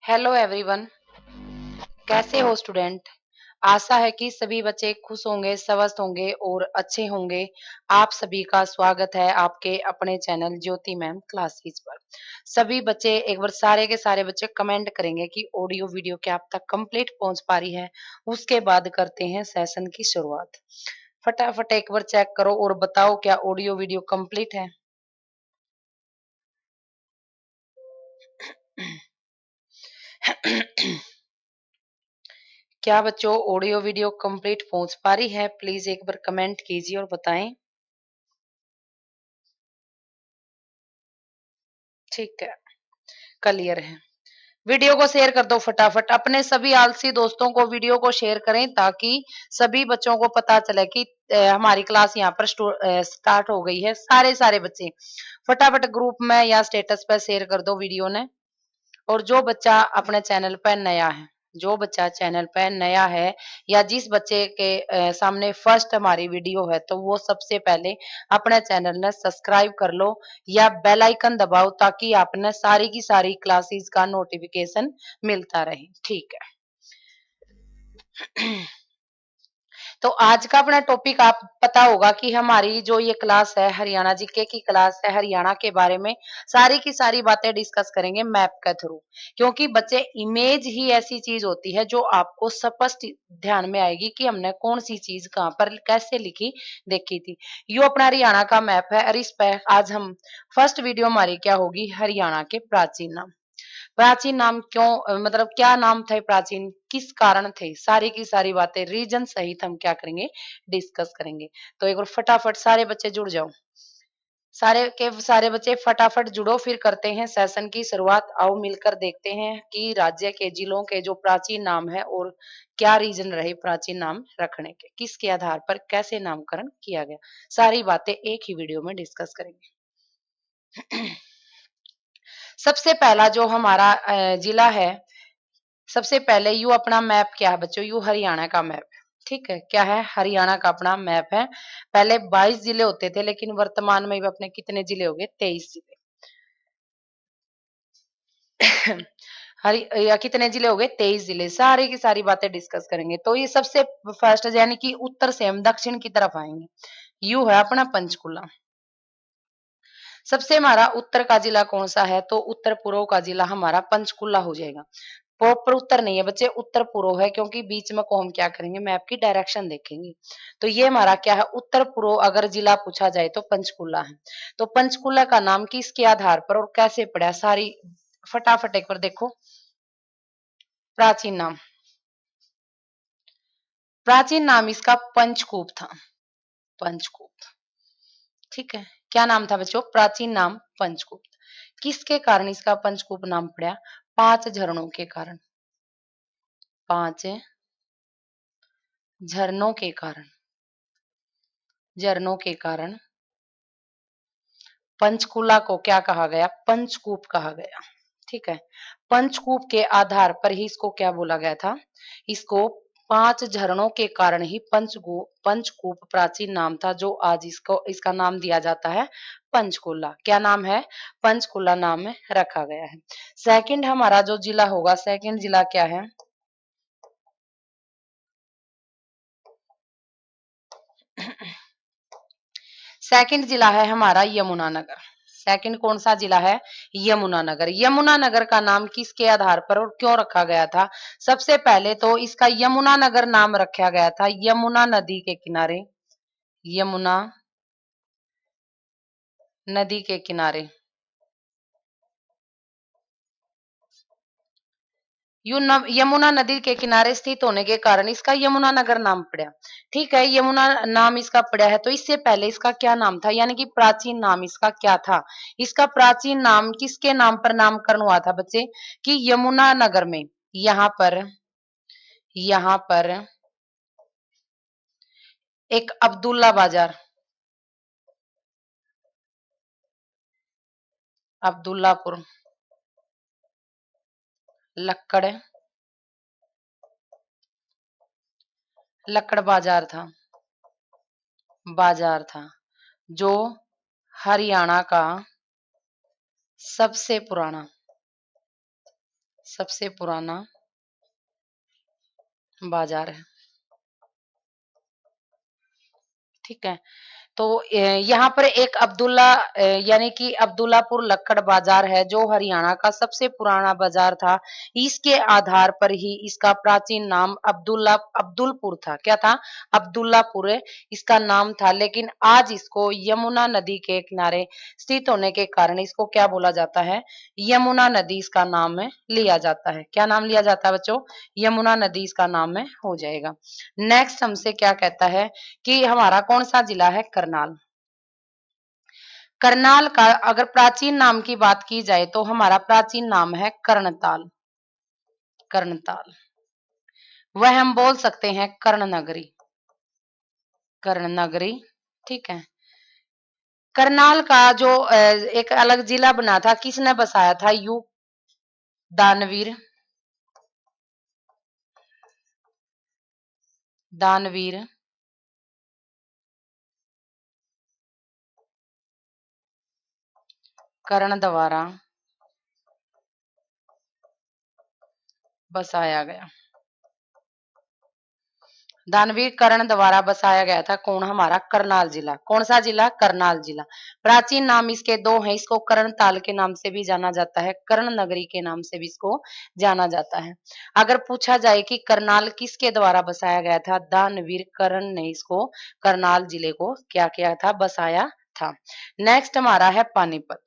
Hello everyone. कैसे हो student? आशा है कि सभी बच्चे खुश होंगे, स्वस्थ होंगे और अच्छे होंगे। आप सभी का स्वागत है आपके अपने चैनल ज्योति मैम क्लासेस पर। सभी बच्चे एक बार सारे के सारे बच्चे कमेंट करेंगे कि ऑडियो वीडियो क्या आप तक कंप्लीट पहुंच पा रही है। उसके बाद करते हैं सेशन की शुरुआत। फटाफट एक बार चेक करो और बताओ क्या ऑडियो वीडियो कंप्लीट है। क्या बच्चों ऑडियो वीडियो कंप्लीट पहुंच पा रही है? प्लीज एक बार कमेंट कीजिए और बताएं। ठीक है, क्लियर है। वीडियो को शेयर कर दो फटाफट, अपने सभी आलसी दोस्तों को वीडियो को शेयर करें ताकि सभी बच्चों को पता चले कि हमारी क्लास यहाँ पर स्टार्ट हो गई है। सारे सारे बच्चे फटाफट ग्रुप में या स्टेटस पर शेयर कर दो वीडियो ने। और जो बच्चा अपने चैनल पर नया है, जो बच्चा चैनल पर नया है या जिस बच्चे के सामने फर्स्ट हमारी वीडियो है तो वो सबसे पहले अपने चैनल ने सब्सक्राइब कर लो या बेल आइकन दबाओ ताकि आपने सारी की सारी क्लासेस का नोटिफिकेशन मिलता रहे। ठीक है। तो आज का अपना टॉपिक आप पता होगा कि हमारी जो ये क्लास है हरियाणा जीके की क्लास है। हरियाणा के बारे में सारी की सारी बातें डिस्कस करेंगे मैप के थ्रू, क्योंकि बच्चे इमेज ही ऐसी चीज होती है जो आपको स्पष्ट ध्यान में आएगी कि हमने कौन सी चीज कहाँ पर कैसे लिखी देखी थी। यो अपना हरियाणा का मैप है और इस पर आज हम फर्स्ट वीडियो हमारी क्या होगी, हरियाणा के प्राचीन नाम। प्राचीन नाम क्यों, मतलब क्या नाम थे प्राचीन, किस कारण थे, सारी की सारी बातें रीजन सहित हम क्या करेंगे, डिस्कस करेंगे। तो एक बार फटाफट सारे बच्चे जुड़ जाओ। सारे के सारे बच्चे फटाफट जुड़ो, फिर करते हैं सेशन की शुरुआत। आओ मिलकर देखते हैं कि राज्य के जिलों के जो प्राचीन नाम है और क्या रीजन रहे प्राचीन नाम रखने के, किसके आधार पर कैसे नामकरण किया गया, सारी बातें एक ही वीडियो में डिस्कस करेंगे। सबसे पहला जो हमारा जिला है, सबसे पहले यू अपना मैप क्या है बच्चों, यू हरियाणा का मैप है। ठीक है, क्या है, हरियाणा का अपना मैप है। पहले 22 जिले होते थे लेकिन वर्तमान में अपने कितने जिले हो गए, 23 जिले। हरि या कितने जिले हो गए, 23 जिले। सारी की सारी बातें डिस्कस करेंगे। तो ये सबसे फर्स्ट यानी कि उत्तर से हम दक्षिण की तरफ आएंगे। यू है अपना पंचकुला। सबसे हमारा उत्तर का जिला कौन सा है, तो उत्तर पूर्व का जिला हमारा पंचकुला हो जाएगा। प्रॉपर उत्तर नहीं है बच्चे, उत्तर पूर्व है, क्योंकि बीच में को हम क्या करेंगे, मैप की डायरेक्शन देखेंगे। तो ये हमारा क्या है, उत्तर पूर्व अगर जिला पूछा जाए तो पंचकुला है। तो पंचकुला का नाम किसके आधार पर और कैसे पड़ा, सारी फटाफट एक बार देखो। प्राचीन नाम, प्राचीन नाम इसका पंचकूप था। पंचकूप, ठीक है। क्या नाम था बच्चों, प्राचीन नाम पंचकूप। किसके कारण इसका पंचकूप नाम पड़ा, 5 झरनों के कारण। 5 झरनों के कारण, झरनों के कारण पंचकुला को क्या कहा गया, पंचकूप कहा गया। ठीक है, पंचकूप के आधार पर ही इसको क्या बोला गया था, इसको 5 झरनों के कारण ही पंचकूप प्राचीन नाम था, जो आज इसको इसका नाम दिया जाता है पंचकुला। क्या नाम है, पंचकुला नाम में रखा गया है। सेकंड हमारा जो जिला होगा, सेकंड जिला क्या है, सेकंड जिला है हमारा यमुनानगर। सेकंड कौन सा जिला है, यमुनानगर। यमुनानगर का नाम किसके आधार पर और क्यों रखा गया था, सबसे पहले तो इसका यमुनानगर नाम रखा गया था यमुना नदी के किनारे। यमुना नदी के किनारे, यमुना नदी के किनारे स्थित होने के कारण इसका यमुनानगर नाम पड़ा। ठीक है, यमुना नाम इसका पड़ा है। तो इससे पहले इसका क्या नाम था, यानी कि प्राचीन नाम इसका क्या था, इसका प्राचीन नाम किसके नाम पर नामकरण हुआ था बच्चे, कि यमुना नगर में, यहाँ पर एक अब्दुल्ला बाजार, अब्दुल्लापुर लक्कड़, लक्कड़ बाजार था, जो हरियाणा का सबसे पुराना सबसे पुराना बाजार है। ठीक है। तो यहाँ पर एक अब्दुल्ला यानी कि अब्दुल्लापुर लक्कड़ बाजार है जो हरियाणा का सबसे पुराना बाजार था। इसके आधार पर ही इसका प्राचीन नाम अब्दुलपुर था। क्या था? अब्दुल्लापुर इसका नाम था, लेकिन आज इसको यमुना नदी के किनारे स्थित होने के कारण इसको क्या बोला जाता है? यमुना नदी इसका नाम है लिया जाता है। क्या नाम लिया जाता है बच्चों? यमुना नदी इसका नाम है हो जाएगा। नेक्स्ट हमसे क्या कहता है कि हमारा कौन सा जिला है? करनाल। करनाल का अगर प्राचीन नाम की बात की जाए तो हमारा प्राचीन नाम है कर्णताल। कर्णताल वह हम बोल सकते हैं कर्णनगरी। कर्णनगरी। ठीक है। करनाल का जो एक अलग जिला बना था, किसने बसाया था? दानवीर। दानवीर कर्ण द्वारा बसाया गया। दानवीर कर्ण द्वारा बसाया गया था। कौन? हमारा करनाल जिला। कौन सा जिला? करनाल जिला। प्राचीन नाम इसके दो हैं। इसको कर्णताल के नाम से भी जाना जाता है, कर्ण नगरी के नाम से भी इसको जाना जाता है। अगर पूछा जाए कि करनाल किसके द्वारा बसाया गया था? दानवीर कर्ण ने इसको करनाल जिले को क्या किया था? बसाया था। नेक्स्ट हमारा है पानीपत।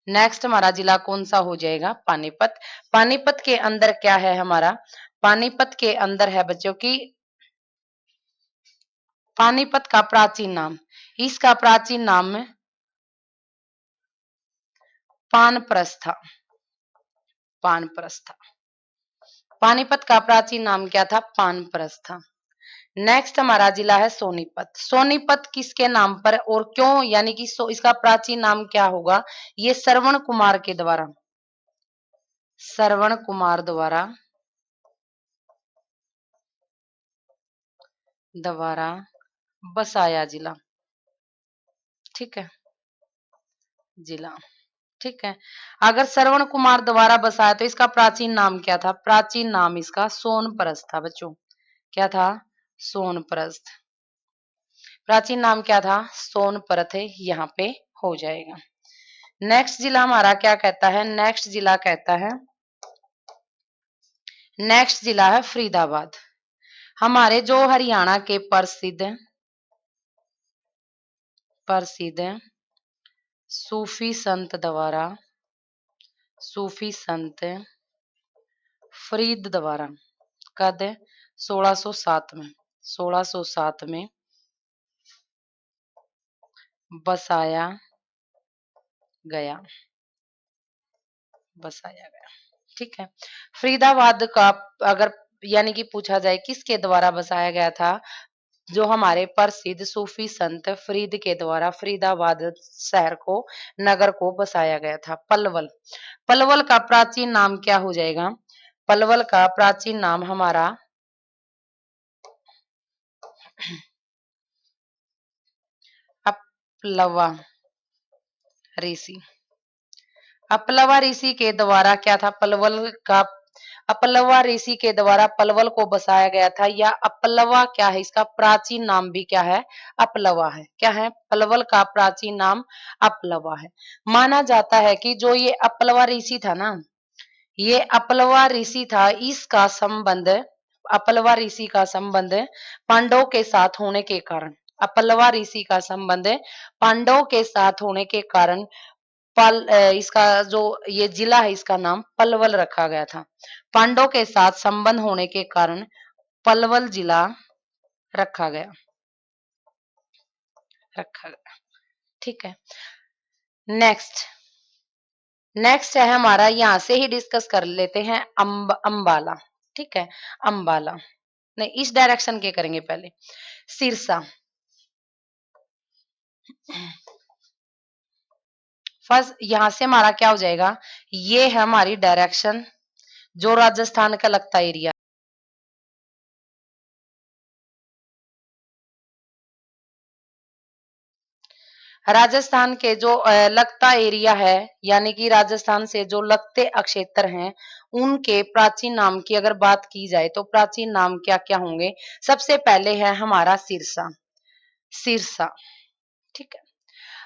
नेक्स्ट हमारा जिला कौन सा हो जाएगा? पानीपत। पानीपत के अंदर क्या है हमारा? पानीपत के अंदर है बच्चों की पानीपत का प्राचीन नाम। इसका प्राचीन नाम पानप्रस्थ था। पानप्रस्थ था। पानीपत का प्राचीन नाम क्या था? पानप्रस्थ था। नेक्स्ट हमारा जिला है सोनीपत। सोनीपत किसके नाम पर और क्यों, यानी कि इसका प्राचीन नाम क्या होगा? ये श्रवण कुमार के द्वारा, श्रवण कुमार द्वारा बसाया जिला। ठीक है। जिला। ठीक है। अगर श्रवण कुमार द्वारा बसाया तो इसका प्राचीन नाम क्या था? प्राचीन नाम इसका सोनप्रस्थ था बच्चों। क्या था? सोनप्रस्थ। प्राचीन नाम क्या था? सोनप्रस्थ यहाँ पे हो जाएगा। नेक्स्ट जिला हमारा क्या कहता है? नेक्स्ट जिला कहता है, नेक्स्ट जिला है फरीदाबाद। हमारे जो हरियाणा के प्रसिद्ध प्रसिद्ध सूफी संत द्वारा, सूफी संत फरीद द्वारा कद 1607 में, 1607 में बसाया गया। बसाया गया। ठीक है। फरीदाबाद का अगर यानी कि पूछा जाए किसके द्वारा बसाया गया था? जो हमारे प्रसिद्ध सूफी संत फरीद के द्वारा फरीदाबाद शहर को, नगर को बसाया गया था। पलवल। पलवल का प्राचीन नाम क्या हो जाएगा? पलवल का प्राचीन नाम हमारा अपलवा ऋषि। अपलवा ऋषि के द्वारा क्या था? पलवल का अपलवा ऋषि के द्वारा पलवल को बसाया गया था। या अपलवा क्या है? इसका प्राचीन नाम भी क्या है? अपलवा है। क्या है? पलवल का प्राचीन नाम अपलवा है। माना जाता है कि जो ये अपलवा ऋषि था ना, ये अपलवा ऋषि था, इसका संबंध, अपलवा ऋषि का संबंध पांडवों के साथ होने के कारण, अपलवा ऋषि का संबंध पांडवों के साथ होने के कारण इसका जो ये जिला है इसका नाम पलवल रखा गया था। पांडवों के साथ संबंध होने के कारण पलवल जिला रखा गया। रखा गया। ठीक है। नेक्स्ट नेक्स्ट है हमारा, यहां से ही डिस्कस कर लेते हैं अंबाला। ठीक है। अंबाला नहीं, इस डायरेक्शन के करेंगे पहले। सिरसा। फर्स्ट यहां से हमारा क्या हो जाएगा? ये है हमारी डायरेक्शन जो राजस्थान का लगता एरिया। राजस्थान के जो लगता एरिया है, यानी कि राजस्थान से जो लगते क्षेत्र हैं, उनके प्राचीन नाम की अगर बात की जाए तो प्राचीन नाम क्या क्या होंगे। सबसे पहले है हमारा सिरसा। सिरसा, ठीक है।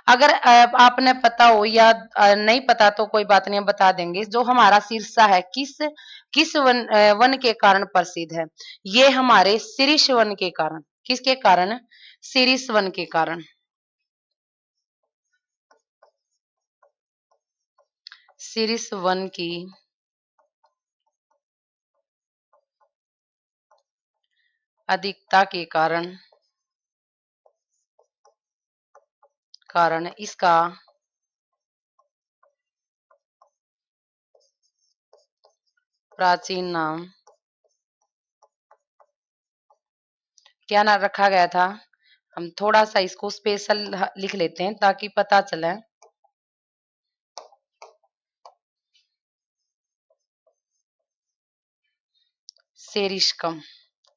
अगर आपने पता हो या नहीं पता तो कोई बात नहीं, हम बता देंगे। जो हमारा सिरसा है, किस वन के कारण प्रसिद्ध है। ये हमारे शीरीष वन के कारण। किसके कारण? शीरीष वन के कारण। शीरीष वन की अधिकता के कारण इसका प्राचीन नाम क्या नाम रखा गया था। हम थोड़ा सा इसको स्पेशल लिख लेते हैं ताकि पता चले। सेरिस्कम।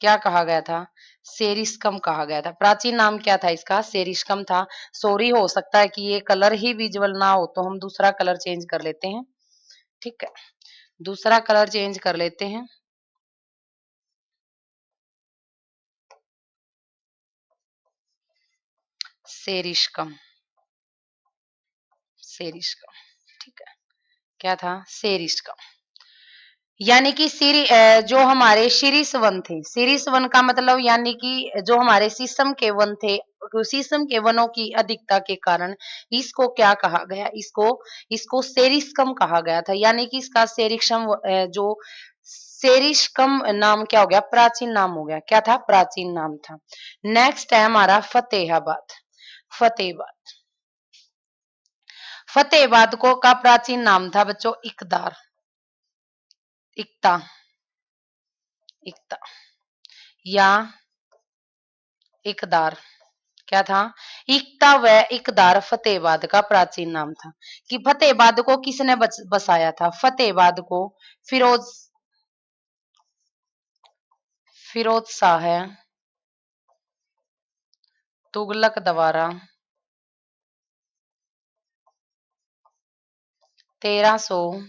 क्या कहा गया था? सेरिस्कम कहा गया था। प्राचीन नाम क्या था इसका? सेरिस्कम था। सॉरी, हो सकता है कि ये कलर ही विजुअल ना हो तो हम दूसरा कलर चेंज कर लेते हैं, ठीक है। दूसरा कलर चेंज कर लेते हैं। सेरिस्कम। सेरिस्कम, ठीक है। क्या था? सेरिस्कम। यानी कि जो हमारे शीरीष वन थे। शीरीष वन का मतलब यानी कि जो हमारे शीशम के वन थे, शीशम के वनों की अधिकता के कारण इसको क्या कहा गया? इसको इसको सेरिस्कम कहा गया था। यानी कि इसका जो सेरिस्कम नाम क्या हो गया? प्राचीन नाम हो गया। क्या था? प्राचीन नाम था। नेक्स्ट है हमारा फतेहाबाद। फतेहाबाद। फतेहाबाद को का प्राचीन नाम था बच्चों इकदार। इकता। इकता या इकदार। क्या था? इकता व इकदार फतेहाबाद का प्राचीन नाम था। कि फतेहाबाद को किसने बसाया था? फतेहाबाद को फिरोज फिरोज शाह तुगलक द्वारा 1300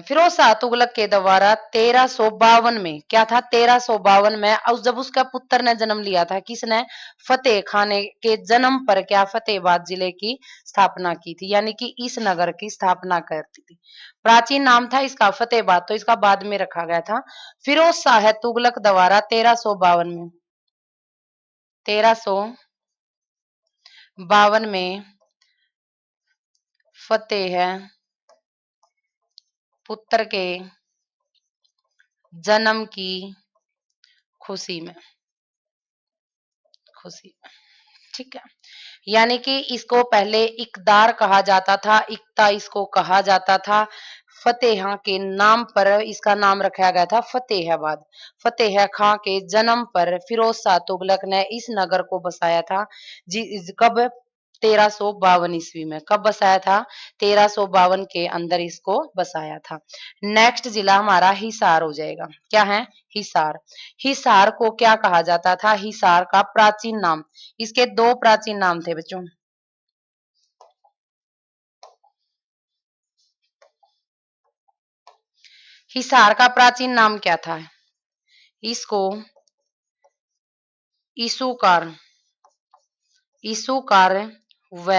फिरोज शाह तुगलक के द्वारा 1352 में। क्या था? 1352 में। और जब उसका पुत्र ने जन्म लिया था, किसने? फतेह खान के जन्म पर क्या फतेहाबाद जिले की स्थापना की थी, यानी कि इस नगर की स्थापना करती थी। प्राचीन नाम था इसका फतेहाबाद, तो इसका बाद में रखा गया था। फिरोज शाह तुगलक द्वारा 1352 में 1352 में फतेह पुत्र के जन्म की खुशी में खुशी में, ठीक है। यानी कि इसको पहले इकदार कहा जाता था, इकता इसको कहा जाता था। फतेहा के नाम पर इसका नाम रखा गया था फतेहाबाद। फतेह खां के जन्म पर फिरोज शाह तुगलक ने इस नगर को बसाया था। कब? 1352 ईस्वी में। कब बसाया था? 1352 के अंदर इसको बसाया था। नेक्स्ट जिला हमारा हिसार हो जाएगा। क्या है? हिसार। हिसार को क्या कहा जाता था? हिसार का प्राचीन नाम, इसके दो प्राचीन नाम थे बच्चों। हिसार का प्राचीन नाम क्या था? इसको ईसुकार ईसुकार व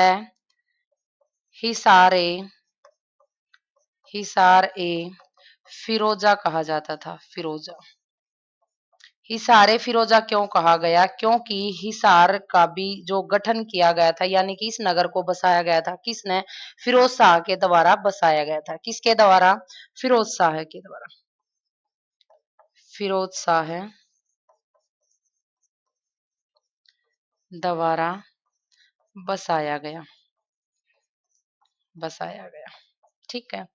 हिसारे हिसार ए फिरोजा कहा जाता था। फिरोजा। हिसारे फिरोजा क्यों कहा गया? क्योंकि हिसार का भी जो गठन किया गया था, यानी कि इस नगर को बसाया गया था, किसने? फिरोज शाह के द्वारा बसाया गया था। किसके द्वारा? फिरोज शाह के द्वारा। फिरोज शाह द्वारा बसाया गया। बसाया गया, ठीक है।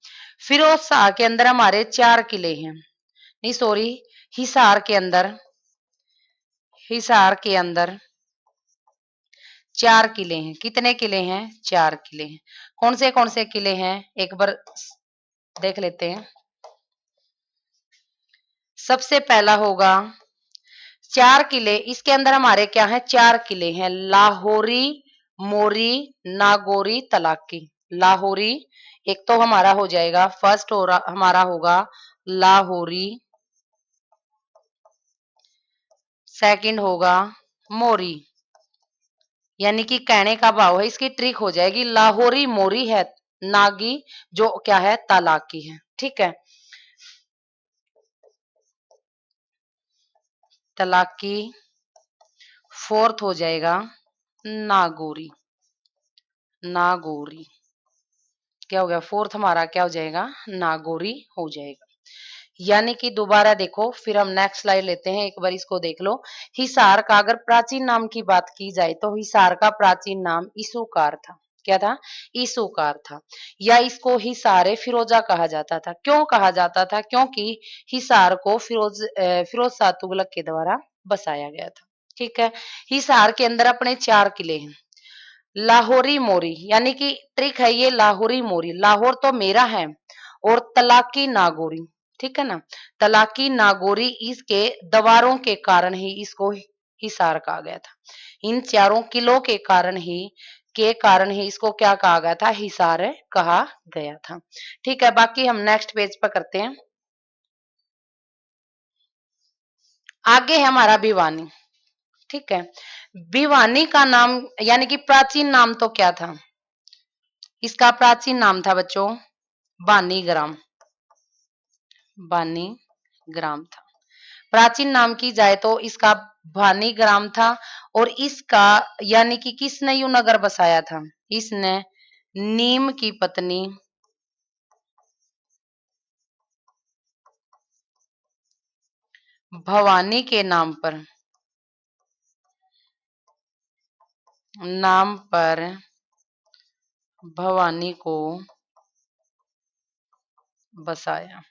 फिरोज शाह के अंदर हमारे 4 किले हैं। नहीं सॉरी, हिसार के अंदर हिसार के अंदर 4 किले हैं। कितने किले हैं? 4 किले हैं। कौन से किले हैं? एक बार देख लेते हैं। सबसे पहला होगा 4 किले, इसके अंदर हमारे क्या है, 4 किले हैं, लाहौरी, मोरी, नागौरी, तलाकी। लाहौरी एक तो हमारा हो जाएगा, फर्स्ट हो रहा हमारा होगा लाहौरी, सेकंड होगा मोरी, यानी कि कहने का भाव है, इसकी ट्रिक हो जाएगी, लाहौरी मोरी है, नागी जो क्या है, तलाकी है। ठीक है, तलाकी, फोर्थ हो जाएगा नागौरी, नागौरी क्या हो गया, फोर्थ हमारा क्या हो जाएगा, नागौरी हो जाएगा। यानी कि दोबारा देखो, फिर हम नेक्स्ट स्लाइड लेते हैं, एक बार इसको देख लो। हिसार का अगर प्राचीन नाम की बात की जाए तो हिसार का प्राचीन नाम इसुकार था। क्या था, इसुकार था, या इसको हिसारे फिरोजा कहा जाता था। क्यों कहा जाता था, क्योंकि हिसार को फिरोज शाह तुगलक के द्वारा बसाया गया था। ठीक है, हिसार के अंदर अपने 4 किले हैं, लाहौरी मोरी, यानी कि ट्रिक है ये, लाहौरी मोरी, लाहौर तो मेरा है, और तलाकी नागौरी। ठीक है ना, तलाकी नागौरी इसके दीवारों के कारण ही इसको हिसार कहा गया था। इन चारों किलों के कारण ही इसको क्या कहा गया था, हिसार कहा गया था। ठीक है, बाकी हम नेक्स्ट पेज पर करते हैं। आगे है हमारा भिवानी। ठीक है, भिवानी का नाम यानी कि प्राचीन नाम तो क्या था, इसका प्राचीन नाम था बच्चों बानीग्राम, बानीग्राम था। प्राचीन नाम की जाए तो इसका बानीग्राम था, और इसका यानी कि किसने यू नगर बसाया था, इसने नीम की पत्नी भवानी के नाम पर भवानी को बसाया,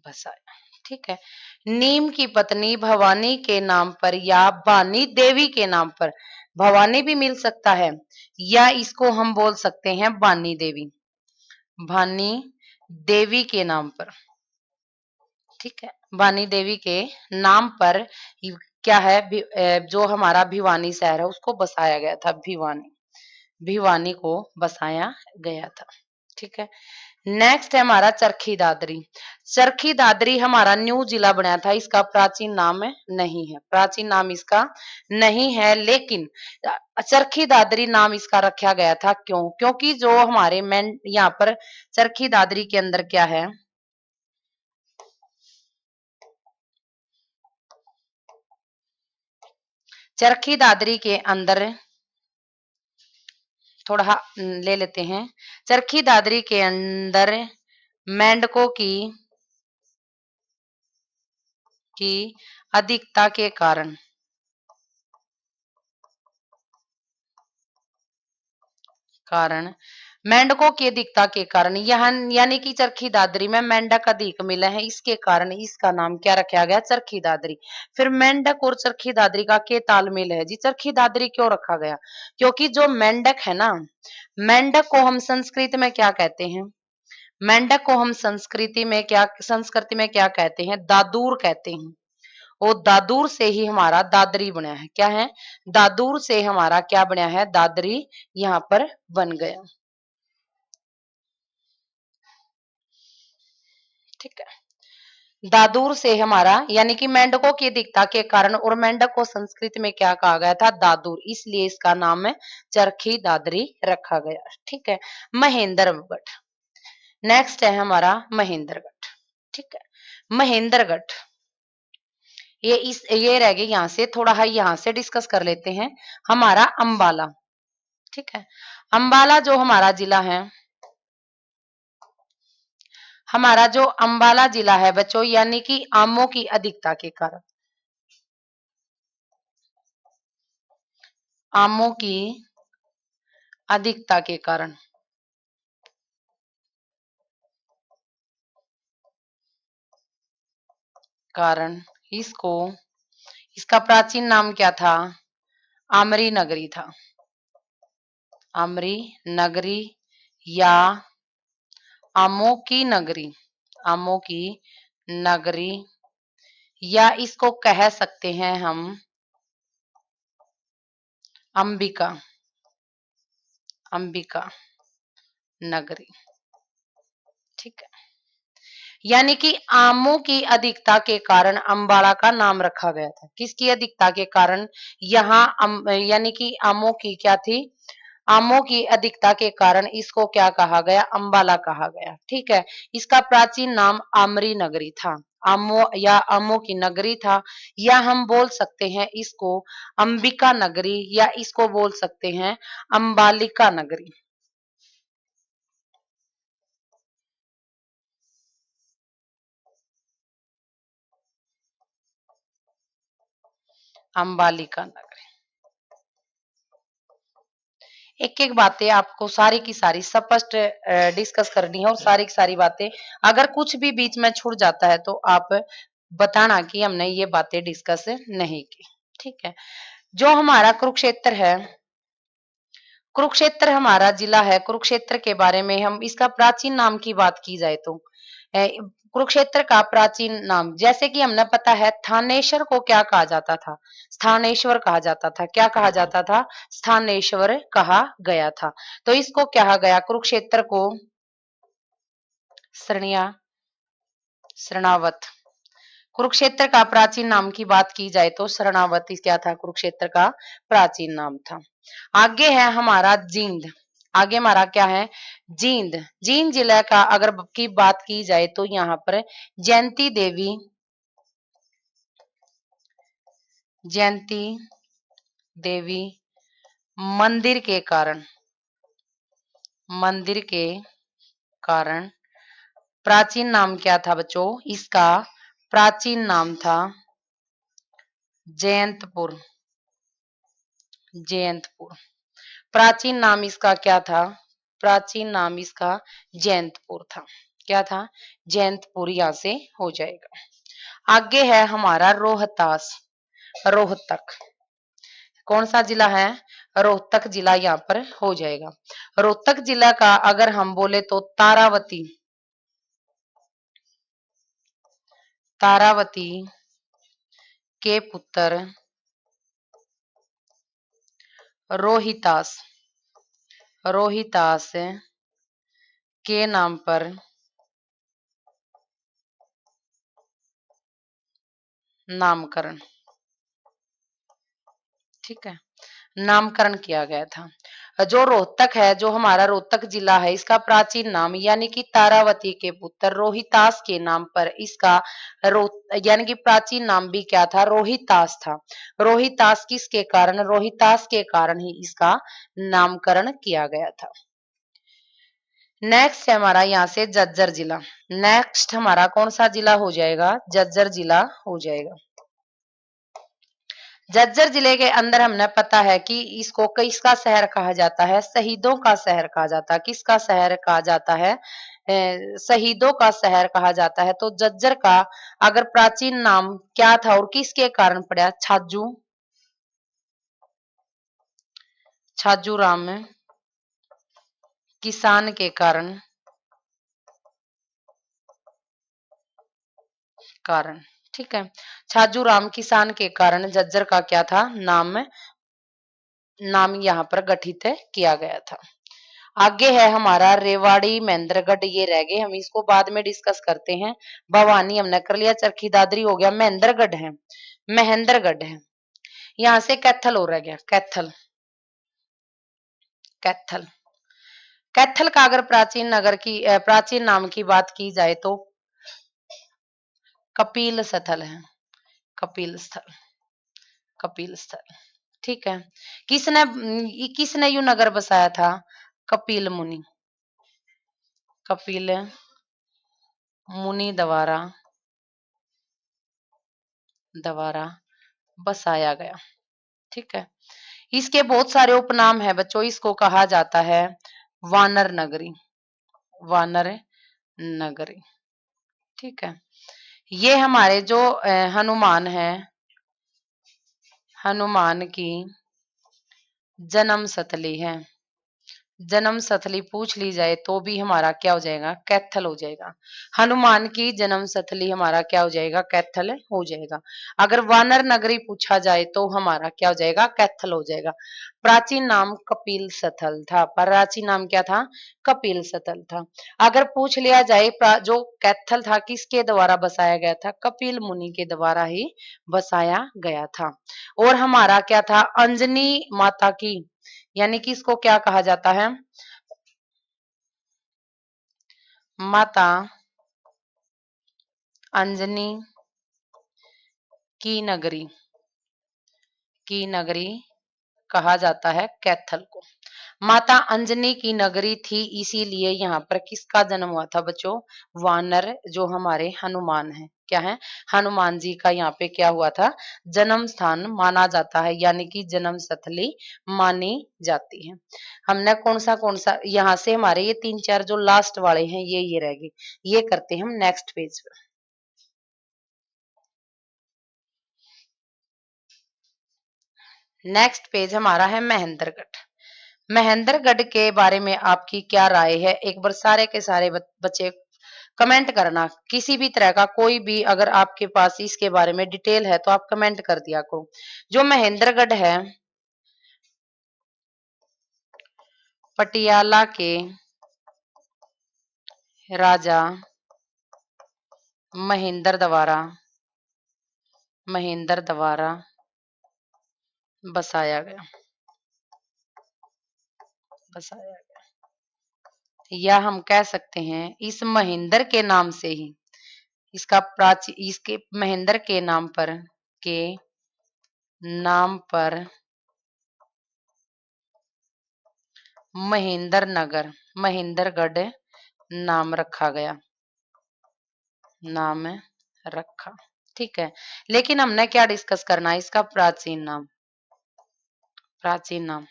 बसाया। ठीक है, नीम की पत्नी भवानी के नाम पर, या बानी देवी के नाम पर, भवानी भी मिल सकता है, या इसको हम बोल सकते हैं बानी देवी, भानी देवी के नाम पर। ठीक है, बानी देवी के नाम पर क्या है, जो हमारा भिवानी शहर है उसको बसाया गया था, भिवानी, भिवानी को बसाया गया था। ठीक है, नेक्स्ट है हमारा चरखी दादरी। चरखी दादरी हमारा न्यू जिला बनाया था, इसका प्राचीन नाम नहीं है, प्राचीन नाम इसका नहीं है, लेकिन चरखी दादरी नाम इसका रखा गया था। क्यों, क्योंकि जो हमारे मेन यहाँ पर चरखी दादरी के अंदर क्या है, चरखी दादरी के अंदर थोड़ा ले लेते हैं, चरखी दादरी के अंदर मेंढकों की अधिकता के कारण मेंढकों की अधिकता के कारण यहाँ यानी कि चरखी दादरी में मेंढक अधिक मिले हैं, इसके कारण इसका नाम क्या रखा गया, चरखी दादरी। फिर मेंढक और चरखी दादरी का क्या तालमेल है जी, चरखी दादरी क्यों रखा गया, क्योंकि जो मेंढक है ना, मेंढक को हम संस्कृत में क्या कहते हैं, मेंढक को हम संस्कृति में क्या कहते हैं, दादूर कहते हैं। और दादूर से ही हमारा दादरी बना है, क्या है, दादूर से हमारा क्या बना है, दादरी यहाँ पर बन गया। ठीक है, दादूर से हमारा यानी कि मेंढकों की अधिकता के कारण, और मेंढक को संस्कृत में क्या कहा गया था, दादूर, इसलिए इसका नाम है चरखी दादरी रखा गया। ठीक है, महेंद्रगढ़ नेक्स्ट है हमारा, महेंद्रगढ़। ठीक है, महेंद्रगढ़ ये रह गए, यहाँ से थोड़ा है, यहाँ से डिस्कस कर लेते हैं हमारा अंबाला। ठीक है, अंबाला जो हमारा जिला है, हमारा जो अंबाला जिला है बच्चों, यानी कि आमों की अधिकता के कारण, आमों की अधिकता के कारण इसको, इसका प्राचीन नाम क्या था, आमरी नगरी था, आमरी नगरी, या आमों की नगरी, आमों की नगरी, या इसको कह सकते हैं हम अंबिका, अंबिका नगरी। ठीक है, यानी कि आमों की अधिकता के कारण अंबाला का नाम रखा गया था। किसकी अधिकता के कारण? यहाँ यानी कि आमों की क्या थी? आमों की अधिकता के कारण इसको क्या कहा गया? अंबाला कहा गया। ठीक है, इसका प्राचीन नाम आमरी नगरी था। आमो या आमों की नगरी था, या हम बोल सकते हैं इसको अंबिका नगरी, या इसको बोल सकते हैं अंबालिका नगरी। अंबालिका नगरी। एक एक बातें आपको सारी की सारी स्पष्ट डिस्कस करनी है, और सारी की सारी बातें अगर कुछ भी बीच में छूट जाता है तो आप बताना कि हमने ये बातें डिस्कस नहीं की। ठीक है, जो हमारा कुरुक्षेत्र है, कुरुक्षेत्र हमारा जिला है। कुरुक्षेत्र के बारे में हम इसका प्राचीन नाम की बात की जाए तो कुरुक्षेत्र का प्राचीन नाम, जैसे कि हमने पता है थानेश्वर को क्या कहा जाता था? स्थानेश्वर कहा जाता था। क्या कहा जाता था? स्थानेश्वर कहा गया था। तो इसको कहा गया कुरुक्षेत्र को श्रृणिया, शरणावत। कुरुक्षेत्र का प्राचीन नाम की बात की जाए तो शरणावत क्या था? कुरुक्षेत्र का प्राचीन नाम था। आगे है हमारा जींद। आगे हमारा क्या है? जींद। जींद जिला का अगर की बात की जाए तो यहाँ पर जयंती देवी, जयंती देवी मंदिर के कारण, मंदिर के कारण प्राचीन नाम क्या था बच्चों? इसका प्राचीन नाम था जयंतपुर, जयंतपुर। प्राचीन नाम इसका क्या था? प्राचीन नाम इसका जयंतपुर था। क्या था? जयंतपुर, यहां से हो जाएगा। आगे है हमारा रोहतास, रोहतक। कौन सा जिला है? रोहतक जिला यहाँ पर हो जाएगा। रोहतक जिला का अगर हम बोले तो तारावती, तारावती के पुत्र रोहितास, रोहितास के नाम पर नामकरण, ठीक है, नामकरण किया गया था। जो रोहतक है, जो हमारा रोहतक जिला है, इसका प्राचीन नाम यानी कि तारावती के पुत्र रोहितास के नाम पर इसका यानी कि प्राचीन नाम भी क्या था? रोहितास था। रोहितास किसके कारण? रोहितास के कारण ही इसका नामकरण किया गया था। नेक्स्ट है हमारा यहाँ से जज्जर जिला। नेक्स्ट हमारा कौन सा जिला हो जाएगा? जज्जर जिला हो जाएगा। जज्जर जिले के अंदर हमने पता है कि इसको किसका शहर कहा जाता है? शहीदों का शहर कहा जाता है। किसका शहर कहा जाता है? शहीदों का शहर कहा जाता है। तो जज्जर का अगर प्राचीन नाम क्या था और किसके कारण पड़ा? छाजू, छाजू राम किसान के कारण, कारण। ठीक है, छाजू राम किसान के कारण जज्जर का क्या था? नाम, नाम यहाँ पर गठित किया गया था। आगे है हमारा रेवाड़ी महेंद्रगढ़, ये रह गए, हम इसको बाद में डिस्कस करते हैं। भवानी हमने कर लिया, चरखी दादरी हो गया, महेंद्रगढ़ है, महेंद्रगढ़ है। यहाँ से कैथल हो रह गया, कैथल, कैथल। कैथल का अगर प्राचीन नगर की प्राचीन नाम की बात की जाए तो कपिल स्थल है, कपिल स्थल, कपिल स्थल। ठीक है, किसने यू नगर बसाया था? कपिल मुनि, कपिल मुनि द्वारा, द्वारा बसाया गया। ठीक है, इसके बहुत सारे उपनाम है बच्चों। इसको कहा जाता है वानर नगरी, वानर नगरी। ठीक है, ये हमारे जो हनुमान है, हनुमान की जन्म स्थली है, जन्म स्थली पूछ ली जाए तो भी हमारा क्या हो जाएगा, कैथल हो जाएगा। हनुमान की जन्म स्थली हमारा क्या हो जाएगा, कैथल हो जाएगा। अगर वानर नगरी पूछा जाए तो हमारा क्या हो जाएगा, कैथल हो जाएगा। प्राचीन नाम कपिल स्थल था, प्राचीन नाम क्या था, कपिल स्थल था। अगर पूछ लिया जाए जो कैथल था किसके द्वारा बसाया गया था, कपिल मुनि के द्वारा ही बसाया गया था। और हमारा क्या था, अंजनी माता की, यानी कि इसको क्या कहा जाता है, माता अंजनी की नगरी, की नगरी कहा जाता है कैथल को। माता अंजनी की नगरी थी, इसीलिए यहाँ पर किसका जन्म हुआ था बच्चों, वानर जो हमारे हनुमान है, क्या है, हनुमान जी का यहाँ पे क्या हुआ था, जन्म स्थान माना जाता है, यानी कि जन्म स्थली मानी जाती है। हमने कौन सा यहाँ से हमारे ये 3-4 जो लास्ट वाले हैं ये रह गए, ये करते हैं हम नेक्स्ट पेज पे। नेक्स्ट पेज हमारा है महेंद्रगढ़। महेंद्रगढ़ के बारे में आपकी क्या राय है, एक बार सारे के सारे बच्चे कमेंट करना। किसी भी तरह का कोई भी अगर आपके पास इसके बारे में डिटेल है तो आप कमेंट कर दिया करो। जो महेंद्रगढ़ है, पटियाला के राजा महेंद्र द्वारा बसाया गया, या हम कह सकते हैं इस महेंद्र के नाम से ही, इसका प्राचीन, इसके महेंद्र के के नाम पर महेंद्रगढ़ नाम रखा गया, नाम रखा, ठीक है। लेकिन हमने क्या डिस्कस करना है, इसका प्राचीन नाम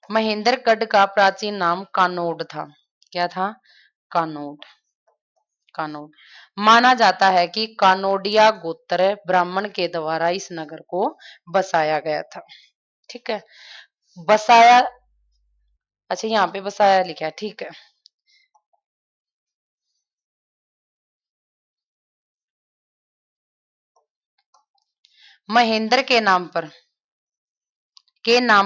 महेंद्रगढ़ का प्राचीन नाम कानोड था। क्या था, कानोड। कानोड माना जाता है कि कानोडिया गोत्र ब्राह्मण के द्वारा इस नगर को बसाया गया था, ठीक है। बसाया, अच्छा यहाँ पे बसाया लिखा है, ठीक है। महेंद्र के नाम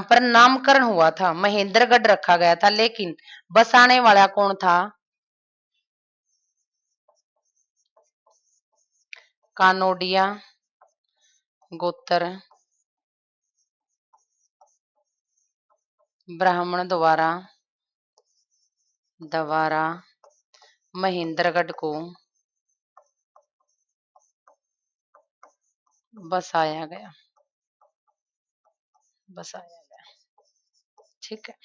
पर नामकरण हुआ था, महेंद्रगढ़ रखा गया था, लेकिन बसाने वाला कौन था, कानोडिया गोत्र ब्राह्मण द्वारा महेंद्रगढ़ को बसाया गया, ठीक है।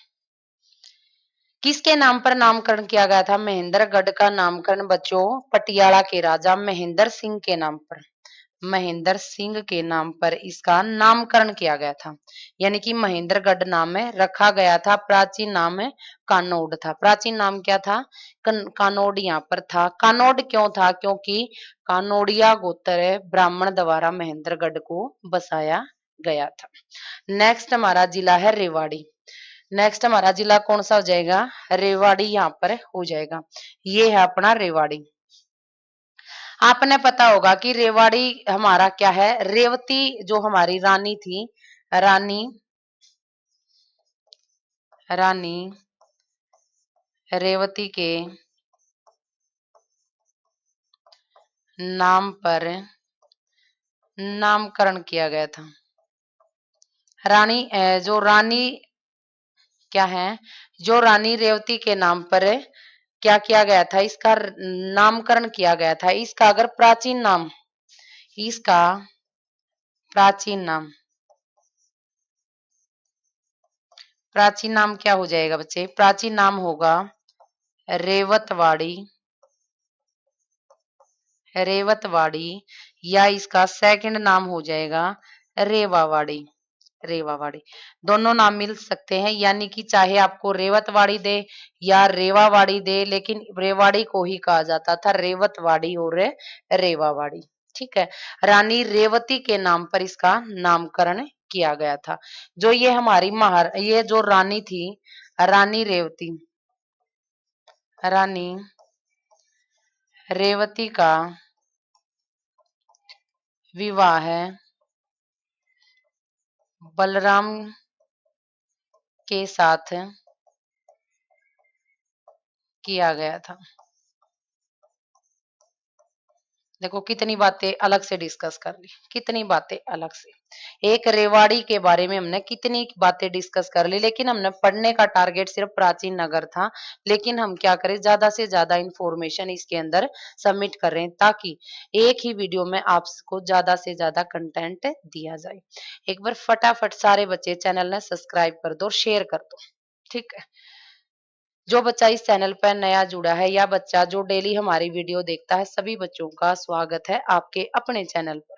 किसके नाम पर नामकरण किया गया था, महेंद्रगढ़ का नामकरण बच्चों पटियाला के राजा महेंद्र सिंह के नाम पर, महेंद्र सिंह के नाम पर इसका नामकरण किया गया था, यानी कि महेंद्रगढ़ नाम में रखा गया था। प्राचीन नाम है कानोड था, प्राचीन नाम क्या था, कानोड यहाँ पर था। कानोड क्यों था, क्योंकि कानोडिया गोत्र ब्राह्मण द्वारा महेंद्रगढ़ को बसाया गया था। नेक्स्ट हमारा जिला है रेवाड़ी। नेक्स्ट हमारा जिला कौन सा हो जाएगा, रेवाड़ी यहाँ पर हो जाएगा। ये है अपना रेवाड़ी। आपने पता होगा कि रेवाड़ी हमारा क्या है, रेवती जो हमारी रानी थी, रानी रानी रेवती के नाम पर नामकरण किया गया था। रानी जो रानी क्या है, जो रानी रेवती के नाम पर क्या किया गया था, इसका नामकरण किया गया था। इसका अगर प्राचीन नाम, इसका प्राचीन नाम, प्राचीन नाम क्या हो जाएगा बच्चे, प्राचीन नाम होगा रेवतवाड़ी, रेवतवाड़ी, या इसका सेकंड नाम हो जाएगा रेवावाड़ी, रेवावाड़ी। दोनों नाम मिल सकते हैं, यानी कि चाहे आपको रेवतवाड़ी दे या रेवावाड़ी दे, लेकिन रेवाड़ी को ही कहा जाता था रेवतवाड़ी और रेवावाड़ी, ठीक है। रानी रेवती के नाम पर इसका नामकरण किया गया था। जो ये हमारी ये जो रानी थी, रानी रेवती, रानी रेवती का विवाह है बलराम के साथ किया गया था। देखो कितनी बातें अलग से डिस्कस कर ली, कितनी बातें अलग से। एक रेवाड़ी के बारे में हमने कितनी बातें डिस्कस कर ली, लेकिन हमने पढ़ने का टारगेट सिर्फ प्राचीन नगर था। लेकिन हम क्या करें, ज्यादा से ज्यादा इंफॉर्मेशन इसके अंदर सबमिट कर रहे हैं, ताकि एक ही वीडियो में आपको ज्यादा से ज्यादा कंटेंट दिया जाए। एक बार फटाफट सारे बच्चे चैनल ने सब्सक्राइब कर दो और शेयर कर दो, ठीक है। जो बच्चा इस चैनल पर नया जुड़ा है या बच्चा जो डेली हमारी वीडियो देखता है, सभी बच्चों का स्वागत है आपके अपने चैनल पर,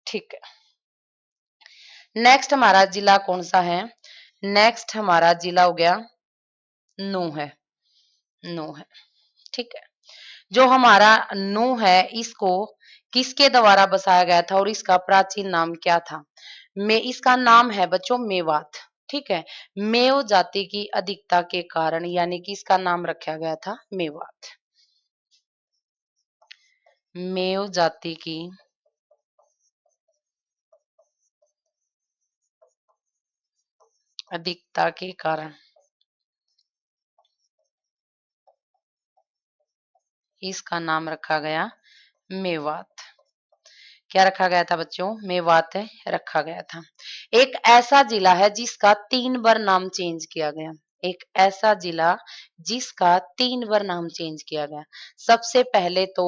ठीक है। नेक्स्ट हमारा जिला कौन सा है? नेक्स्ट हमारा जिला हो गया नूह है, नूह है, ठीक है। जो हमारा नूह है, इसको किसके द्वारा बसाया गया था और इसका प्राचीन नाम क्या था? में इसका नाम है बच्चों मेवात, ठीक है। मेव जाति की अधिकता के कारण यानी कि इसका नाम रखा गया था मेवात। मेव जाति की अधिकता के कारण इसका नाम रखा गया मेवात। क्या रखा गया था बच्चों? मेवात रखा गया था। एक ऐसा जिला है जिसका 3 बार नाम चेंज किया गया। एक ऐसा जिला जिसका 3 बार नाम चेंज किया गया। सबसे पहले तो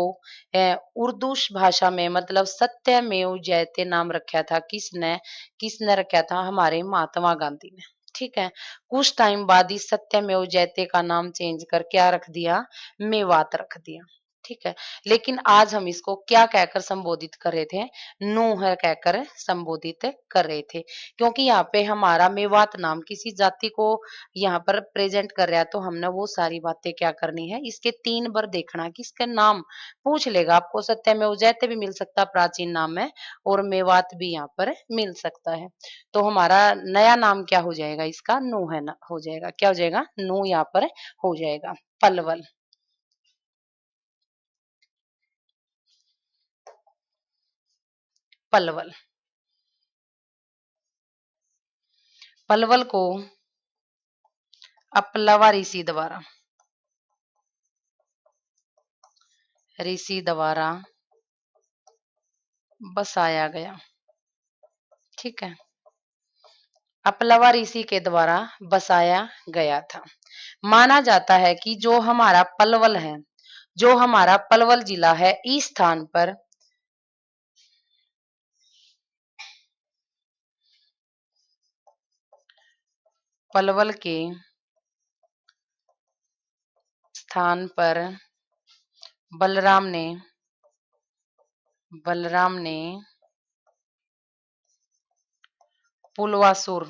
उर्दू भाषा में मतलब सत्यमेव जयते नाम रखा था। किसने? किसने रखा था? हमारे महात्मा गांधी ने, ठीक है। कुछ टाइम बाद इस सत्यमेव जयते का नाम चेंज कर क्या रख दिया? मेवात रख दिया, ठीक है। लेकिन आज हम इसको क्या कहकर संबोधित कर रहे थे? नूह कहकर संबोधित कर रहे थे, क्योंकि यहाँ पे हमारा मेवात नाम किसी जाति को यहाँ पर प्रेजेंट कर रहा है, तो हमने वो सारी बातें क्या करनी है, इसके 3 बार देखना कि इसका नाम पूछ लेगा आपको। सत्यमेव जयते भी मिल सकता है प्राचीन नाम है, और मेवात भी यहाँ पर मिल सकता है। तो हमारा नया नाम क्या हो जाएगा? इसका नूह है ना, हो जाएगा। क्या हो जाएगा? नूह यहाँ पर हो जाएगा। पलवल, पलवल, पलवल को अपलवा ऋषि द्वारा बसाया गया, ठीक है। अपलवा ऋषि के द्वारा बसाया गया था। माना जाता है कि जो हमारा पलवल है, जो हमारा पलवल जिला है, इस स्थान पर पलवल के स्थान पर बलराम ने बलराम ने पुलवासुर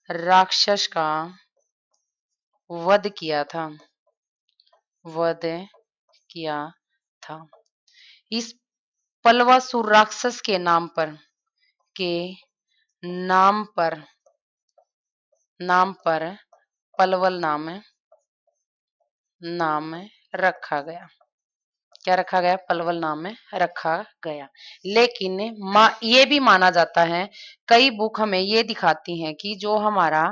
राक्षस का वध किया था, वध किया था। इस पलवासुर राक्षस के के नाम पर नाम पर पलवल नाम रखा गया। क्या रखा गया? पलवल नाम में रखा गया। लेकिन ये भी माना जाता है, कई बुक हमें ये दिखाती हैं कि जो हमारा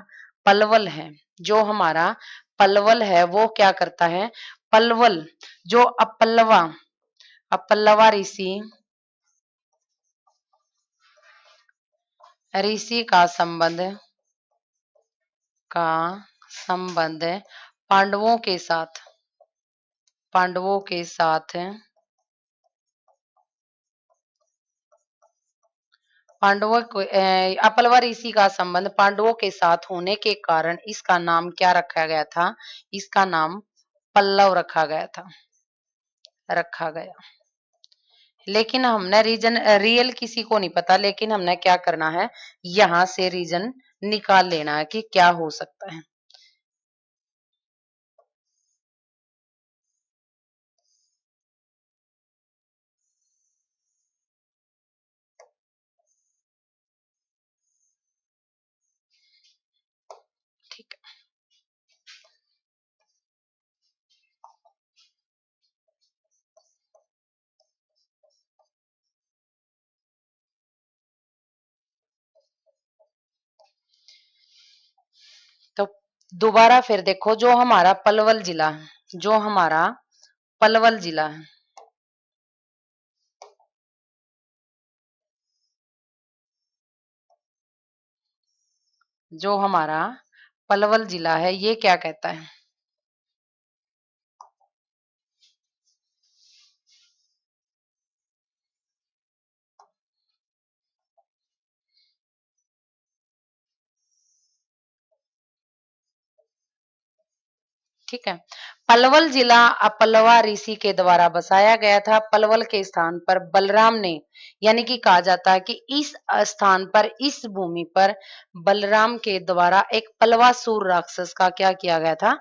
पलवल है, जो हमारा पलवल है वो क्या करता है? पलवल जो अपल्लवा अपल्लवा ऋषि का संबंध पांडवों के साथ पांडवों के साथ पांडवों को अपलवा ऋषि का संबंध पांडवों के साथ होने के कारण इसका नाम क्या रखा गया था? इसका नाम पल्लव रखा गया। लेकिन हमने रीजन रियल किसी को नहीं पता, लेकिन हमने क्या करना है, यहां से रीजन निकाल लेना है कि क्या हो सकता है। दोबारा फिर देखो, जो हमारा पलवल जिला है, जो हमारा पलवल जिला है, जो हमारा पलवल जिला है, ये क्या कहता है? ठीक है। पलवल जिला अपलवा ऋषि के द्वारा बसाया गया था। पलवल के स्थान पर बलराम ने, यानी कि कहा जाता है कि इस स्थान पर, इस भूमि पर बलराम के द्वारा एक पलवासुर राक्षस का क्या किया गया था?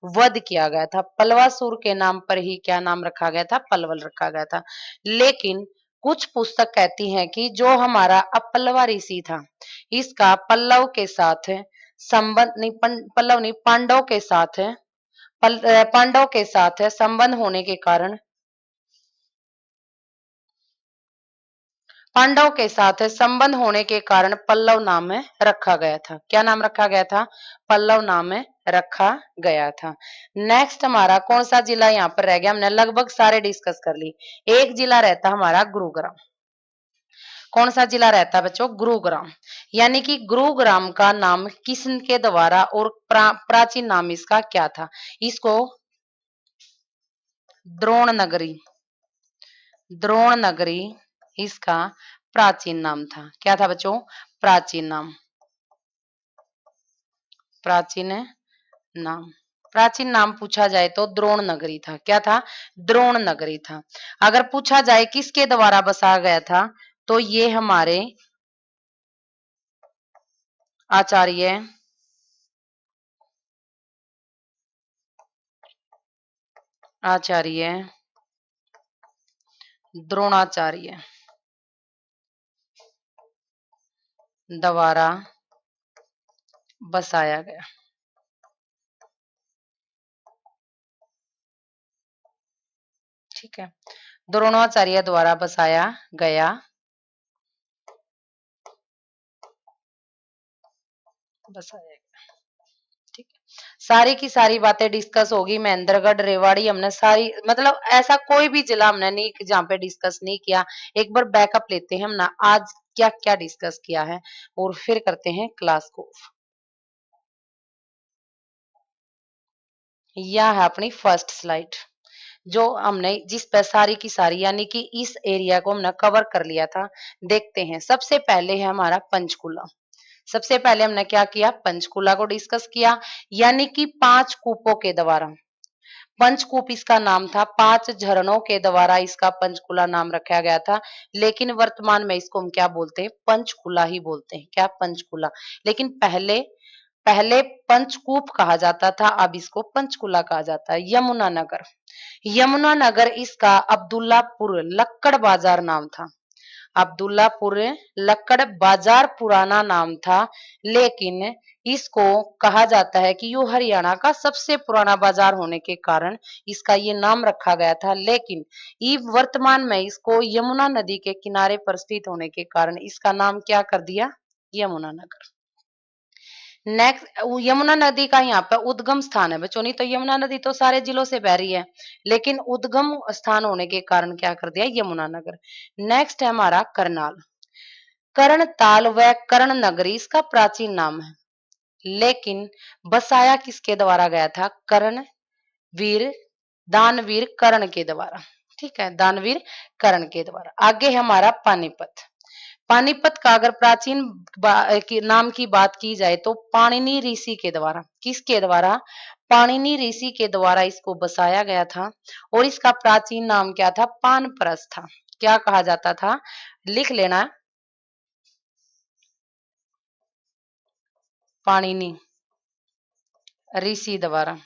वध किया गया था। पलवासुर के नाम पर ही क्या नाम रखा गया था? पलवल रखा गया था। लेकिन कुछ पुस्तक कहती हैं कि जो हमारा अपलवा ऋषि था, इसका पल्लव के साथ संबंध नहीं, पल्लव नहीं, पांडव के साथ पांडव के साथ संबंध होने के कारण, पांडव के साथ संबंध होने के कारण पल्लव नाम में रखा गया था। क्या नाम रखा गया था? पल्लव नाम में रखा गया था। नेक्स्ट हमारा कौन सा जिला यहाँ पर रह गया? हमने लगभग सारे डिस्कस कर ली। एक जिला रहता हमारा गुरुग्राम। कौन सा जिला रहता है बच्चों? गुरुग्राम। यानी कि गुरुग्राम का नाम किसके द्वारा, और प्राचीन नाम इसका क्या था? इसको द्रोण नगरी, द्रोण नगरी इसका प्राचीन नाम था। क्या था बच्चों? प्राचीन नाम, प्राचीन नाम, प्राचीन नाम पूछा जाए तो द्रोण नगरी था। क्या था? द्रोण नगरी था। अगर पूछा जाए किसके द्वारा बसाया गया था, तो ये हमारे आचार्य आचार्य द्रोणाचार्य द्वारा बसाया गया। ठीक है, द्रोणाचार्य द्वारा बसाया गया, बसाया गया। ठीक है, सारी की सारी बातें डिस्कस होगी। महेंद्रगढ़, रेवाड़ी हमने सारी, मतलब ऐसा कोई भी जिला हमने नहीं जहाँ पे डिस्कस नहीं किया। एक बार बैकअप लेते हैं हम ना, आज क्या क्या डिस्कस किया है, और फिर करते हैं क्लास को। यह है अपनी फर्स्ट स्लाइड, जो हमने जिस पे सारी की सारी, यानी कि इस एरिया को हमने कवर कर लिया था। देखते हैं, सबसे पहले है हमारा पंचकुला। सबसे पहले हमने क्या किया? पंचकुला को डिस्कस किया, यानी कि 5 कूपों के द्वारा। पंचकूप इसका नाम था, 5 झरनों के द्वारा इसका पंचकुला नाम रखा गया था। लेकिन वर्तमान में इसको हम क्या बोलते हैं? पंचकुला ही बोलते हैं। क्या? पंचकुला। लेकिन पहले पहले पंचकूप कहा जाता था, अब इसको पंचकुला कहा जाता है। यमुनानगर, यमुनानगर इसका अब्दुल्लापुर लक्कड़ बाजार नाम था। अब्दुल्लापुर लक्कड़ बाजार पुराना नाम था, लेकिन इसको कहा जाता है कि यो हरियाणा का सबसे पुराना बाजार होने के कारण इसका ये नाम रखा गया था। लेकिन ये वर्तमान में इसको यमुना नदी के किनारे पर स्थित होने के कारण इसका नाम क्या कर दिया? यमुनानगर। नेक्स्ट, यमुना नदी का यहाँ पे उद्गम स्थान है बच्चों। नहीं तो यमुना नदी तो सारे जिलों से बह रही है, लेकिन उद्गम स्थान होने के कारण क्या कर दिया? यमुनानगर। नेक्स्ट है हमारा करनाल। कर्णताल व कर्ण नगरी इसका प्राचीन नाम है, लेकिन बसाया किसके द्वारा गया था? कर्ण वीर, दानवीर कर्ण के द्वारा। ठीक है, दानवीर कर्ण के द्वारा। आगे हमारा पानीपत। पानीपत का अगर प्राचीन नाम की बात की जाए तो पाणिनि ऋषि के द्वारा। किसके द्वारा? पाणिनि ऋषि के द्वारा इसको बसाया गया था, और इसका प्राचीन नाम क्या था? पानप्रस्थ था। क्या कहा जाता था? लिख लेना, पाणिनि ऋषि द्वारा,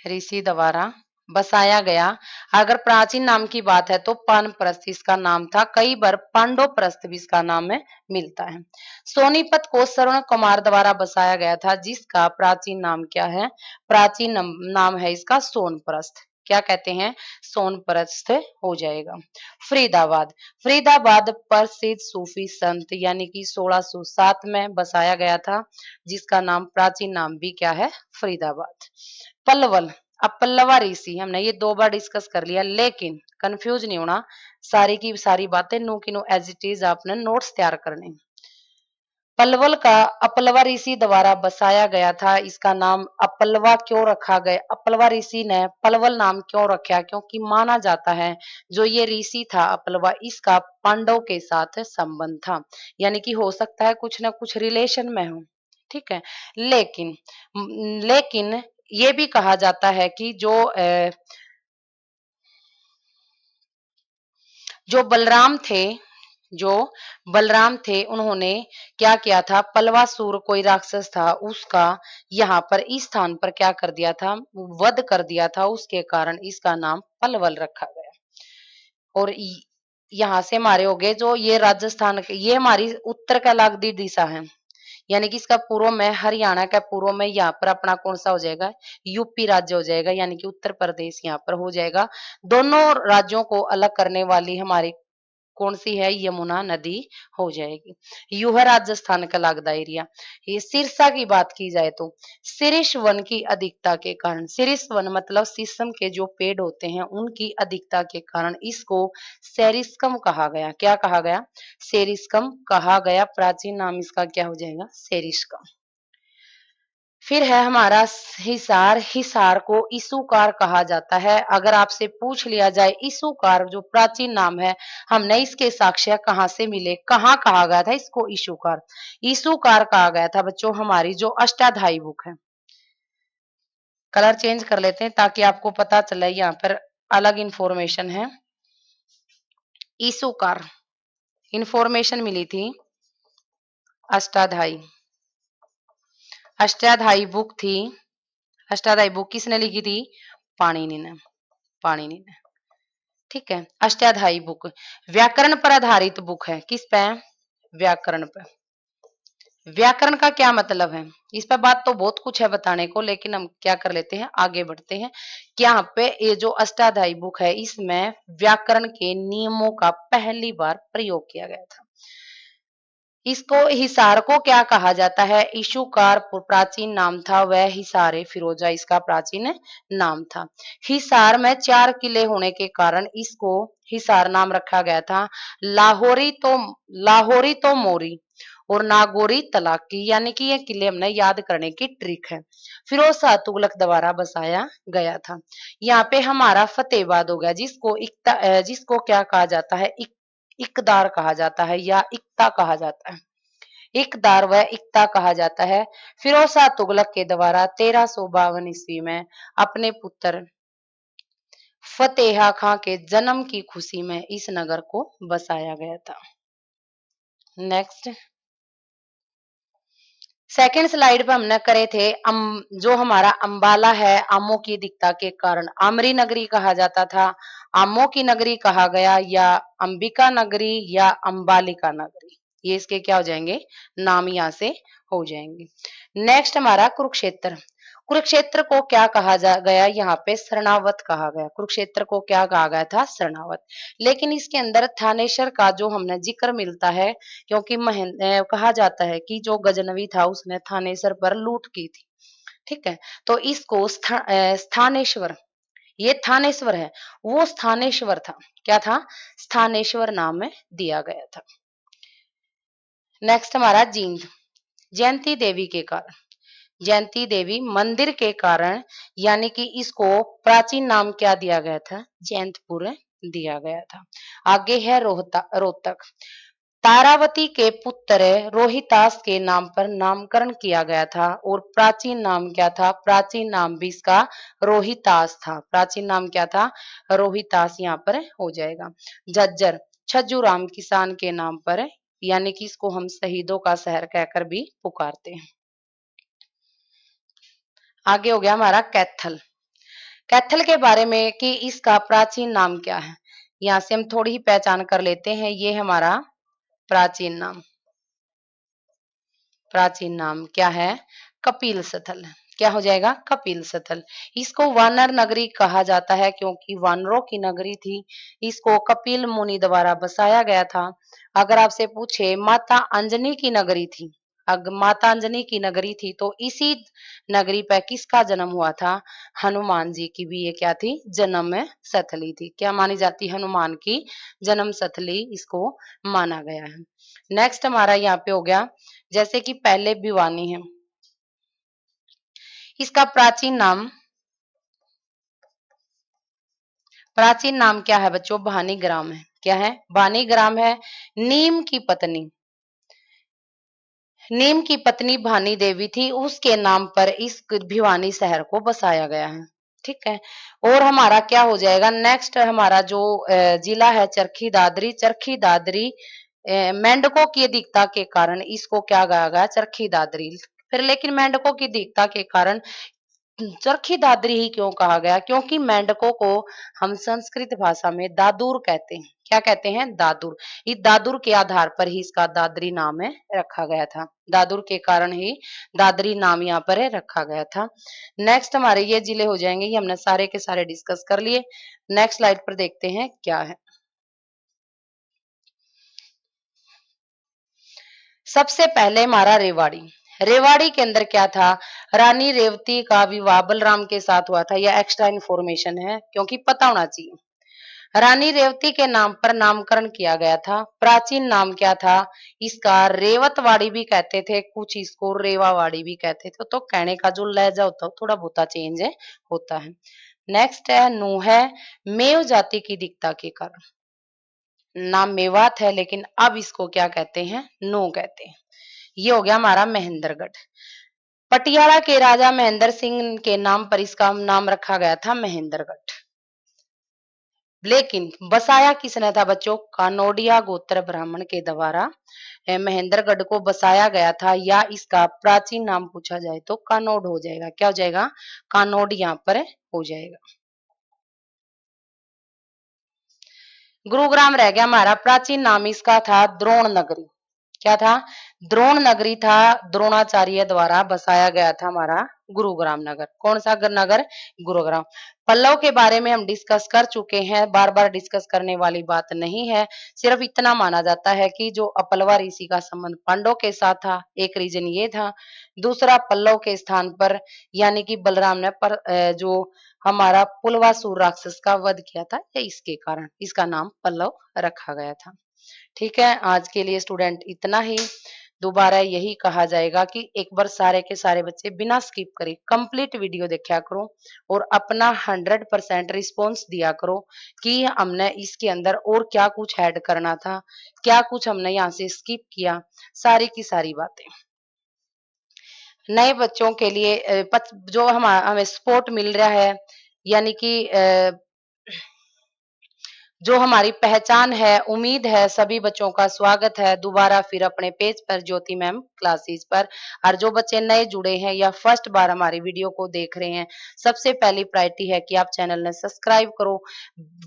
ऋषि द्वारा बसाया गया। अगर प्राचीन नाम की बात है तो पानप्रस्थ इसका नाम था। कई बार पांडवप्रस्थ भी इसका नाम है, मिलता है। सोनीपत को श्रवण कुमार द्वारा बसाया गया था, जिसका प्राचीन नाम क्या है? प्राचीन नाम है इसका सोनप्रस्थ। क्या कहते हैं, सोनप्रस्थ हो जाएगा। फरीदाबाद, फरीदाबाद प्रसिद्ध सूफी संत यानी कि 1607 में बसाया गया था, जिसका नाम प्राचीन नाम भी क्या है, फरीदाबाद। पलवल, अब पल्लवा ऋषि हमने ये 2 बार डिस्कस कर लिया, लेकिन कंफ्यूज नहीं होना, सारी की सारी बातें नो की नो एज इट इज आपने नोट्स तैयार करने। पलवल का अपलवा ऋषि द्वारा बसाया गया था, इसका नाम अपलवा क्यों रखा गया, अपलवा ऋषि ने पलवल नाम क्यों रखा, क्योंकि माना जाता है जो ये ऋषि था अपलवा, इसका पांडव के साथ संबंध था, यानी कि हो सकता है कुछ ना कुछ रिलेशन में हो, ठीक है। लेकिन ये भी कहा जाता है कि जो बलराम थे, जो बलराम थे उन्होंने क्या किया था, पलवासुर कोई राक्षस था, उसका यहाँ पर इस स्थान पर क्या कर दिया था, वध कर दिया था, उसके कारण इसका नाम पलवल रखा गया। और यहाँ से हमारे हो गए जो ये राजस्थान के, ये हमारी उत्तर का लागदी दिशा है, यानी कि इसका पूर्व में हरियाणा का पूर्व में यहाँ पर अपना कौन सा हो जाएगा, यूपी राज्य हो जाएगा, यानी कि उत्तर प्रदेश यहाँ पर हो जाएगा। दोनों राज्यों को अलग करने वाली हमारी कौन सी है, यमुना नदी हो जाएगी। यू है राजस्थान का लागदा एरिया। ये सिरसा की बात की जाए तो सिरिस वन की अधिकता के कारण, सिरिस वन मतलब शीशम के जो पेड़ होते हैं उनकी अधिकता के कारण इसको सेरिस्कम कहा गया। क्या कहा गया, सेरिस्कम कहा गया, प्राचीन नाम इसका क्या हो जाएगा, सेरिस्कम। फिर है हमारा हिसार, हिसार को इसूकार कहा जाता है। अगर आपसे पूछ लिया जाए इसूकार जो प्राचीन नाम है, हमने इसके साक्ष्य कहाँ से मिले, कहाँ कहा गया था इसको इसूकार, इसूकार कहा गया था बच्चों हमारी जो अष्टाध्यायी बुक है। कलर चेंज कर लेते हैं ताकि आपको पता चले, यहाँ पर अलग इंफॉर्मेशन है। इसूकार इंफॉर्मेशन मिली थी, अष्टाध्यायी, अष्टाध्यायी बुक थी, अष्टाध्यायी बुक किसने लिखी थी, पाणिनि ने, पाणिनि ने, ठीक है। अष्टाध्यायी बुक व्याकरण पर आधारित बुक है, किस पे, व्याकरण पे। व्याकरण का क्या मतलब है, इस पर बात तो बहुत कुछ है बताने को, लेकिन हम क्या कर लेते हैं, आगे बढ़ते हैं। यहाँ पे ये जो अष्टाध्यायी बुक है इसमें व्याकरण के नियमों का पहली बार प्रयोग किया गया था। इसको हिसार को क्या कहा जाता है, इशुकार प्राचीन नाम था, वह हिसारे फिरोजा इसका प्राचीन नाम था। हिसार में 4 किले होने के कारण इसको हिसार नाम रखा गया था। लाहौरी तो मोरी और नागौरी तलाकी, यानी कि ये किले हमने याद करने की ट्रिक है। फिरोज शाह तुगलक द्वारा बसाया गया था। यहाँ पे हमारा फतेहाबाद हो गया, जिसको क्या कहा जाता है, इकदार कहा जाता है या इक्ता कहा जाता है, इकदार व इक्ता कहा जाता है। फिरोज शाह तुगलक के द्वारा 1352 ईस्वी में अपने पुत्र फतेहा खां के जन्म की खुशी में इस नगर को बसाया गया था। नेक्स्ट सेकेंड स्लाइड पे हमने करे थे जो हमारा अंबाला है, आमों की दिक्कता के कारण आमरी नगरी कहा जाता था, आमों की नगरी कहा गया, या अंबिका नगरी या अंबालिका नगरी, ये इसके क्या हो जाएंगे, नाम यहाँ से हो जाएंगे। नेक्स्ट हमारा कुरुक्षेत्र, कुरुक्षेत्र को क्या कहा गया, यहाँ पे शरणावत कहा गया, कुरुक्षेत्र को क्या कहा गया था, शरणावत। लेकिन इसके अंदर थानेश्वर का जो हमने जिक्र मिलता है, क्योंकि कहा जाता है कि जो गजनवी था उसने थानेश्वर पर लूट की थी, ठीक है। तो इसको स्थानेश्वर, ये थानेश्वर है, वो स्थानेश्वर था, क्या था, स्थानेश्वर नाम में दिया गया था। नेक्स्ट हमारा जींद, जयंती देवी के कारण, जयंती देवी मंदिर के कारण, यानी कि इसको प्राचीन नाम क्या दिया गया था, जयंतपुर दिया गया था। आगे है रोहतक, तारावती के पुत्र रोहितास के नाम पर नामकरण किया गया था, और प्राचीन नाम क्या था, प्राचीन नाम भी इसका रोहितास था, प्राचीन नाम क्या था, रोहितास यहाँ पर हो जाएगा। झज्जर छज्जूराम किसान के नाम पर, यानी कि इसको हम शहीदों का शहर कहकर भी पुकारते हैं। आगे हो गया हमारा कैथल, कैथल के बारे में कि इसका प्राचीन नाम क्या है, यहाँ से हम थोड़ी ही पहचान कर लेते हैं। ये हमारा प्राचीन नाम, प्राचीन नाम क्या है, कपिल स्थल, क्या हो जाएगा? कपिल स्थल। इसको वानर नगरी कहा जाता है क्योंकि वानरों की नगरी थी। इसको कपिल मुनि द्वारा बसाया गया था। अगर आपसे पूछे माता अंजनी की नगरी थी, अगर माता अंजनी की नगरी थी तो इसी नगरी पर किसका जन्म हुआ था? हनुमान जी की भी ये क्या थी? जन्म स्थली थी। क्या मानी जाती? हनुमान की जन्म स्थली इसको माना गया है। नेक्स्ट हमारा यहाँ पे हो गया, जैसे कि पहले भिवानी है, इसका प्राचीन नाम क्या है बच्चों? भानीग्राम है। क्या है? भानीग्राम है। नीम की पत्नी नीम की पत्नी भानी देवी थी, उसके नाम पर इस भिवानी शहर को बसाया गया है। ठीक है। और हमारा क्या हो जाएगा? नेक्स्ट हमारा जो जिला है चरखी दादरी। चरखी दादरी मेंढकों की अधिकता के कारण इसको क्या कहा गया? चरखी दादरी। फिर लेकिन मेंढकों की अधिकता के कारण चरखी दादरी ही क्यों कहा गया? क्योंकि मेंढकों को हम संस्कृत भाषा में दादुर कहते हैं। क्या कहते हैं? दादुर। इस दादुर के आधार पर ही इसका दादरी नाम है रखा गया था। दादुर के कारण ही दादरी नाम यहाँ पर है रखा गया था। नेक्स्ट हमारे ये जिले हो जाएंगे, ये हमने सारे के सारे डिस्कस कर लिए। नेक्स्ट स्लाइड पर देखते हैं क्या है। सबसे पहले हमारा रेवाड़ी। रेवाड़ी के अंदर क्या था? रानी रेवती का विवाह बलराम के साथ हुआ था। यह एक्स्ट्रा इन्फॉर्मेशन है क्योंकि पता होना चाहिए। रानी रेवती के नाम पर नामकरण किया गया था। प्राचीन नाम क्या था इसका? रेवतवाड़ी भी कहते थे, कुछ इसको रेवावाड़ी भी कहते थे। तो कहने का जो लहजा होता है थोड़ा बहुत चेंज होता है। नेक्स्ट है नूह है। मेव जाति की दिक्कता के कारण नाम मेवात है, लेकिन अब इसको क्या कहते हैं? नो कहते हैं। ये हो गया हमारा महेंद्रगढ़। पटियाला के राजा महेंद्र सिंह के नाम पर इसका नाम रखा गया था महेंद्रगढ़। लेकिन बसाया किसने था बच्चों? कानोडिया गोत्र ब्राह्मण के द्वारा महेंद्रगढ़ को बसाया गया था। या इसका प्राचीन नाम पूछा जाए तो कानोड हो जाएगा। क्या हो जाएगा? कानोड यहाँ पर हो जाएगा। गुरुग्राम रह गया हमारा। प्राचीन नाम इसका था द्रोण नगरी। क्या था? द्रोण नगरी था। द्रोणाचार्य द्वारा बसाया गया था हमारा गुरुग्राम नगर। कौन सा नगर? गुरुग्राम। पल्लव के बारे में हम डिस्कस कर चुके हैं, बार बार डिस्कस करने वाली बात नहीं है। सिर्फ इतना माना जाता है कि जो अपलवा ऋषि का संबंध पांडव के साथ था, एक रीजन ये था। दूसरा पल्लव के स्थान पर यानी कि बलराम ने जो हमारा पुलवासुर राक्षस का वध किया था, ये इसके कारण इसका नाम पल्लव रखा गया था। ठीक है, आज के लिए स्टूडेंट इतना ही। दोबारा यही कहा जाएगा कि एक बार सारे के सारे बच्चे बिना स्किप करे कंप्लीट वीडियो देखा करो और अपना 100% रिस्पॉन्स दिया करो कि हमने इसके अंदर और क्या कुछ ऐड करना था, क्या कुछ हमने यहाँ से स्किप किया, सारी की सारी बातें। नए बच्चों के लिए जो हमें सपोर्ट मिल रहा है, यानी कि जो हमारी पहचान है, उम्मीद है सभी बच्चों का स्वागत है दोबारा फिर अपने पेज पर ज्योति मैम क्लासेस पर। और जो बच्चे नए जुड़े हैं या फर्स्ट बार हमारी वीडियो को देख रहे हैं, सबसे पहली प्रायोरिटी है कि आप चैनल ने सब्सक्राइब करो।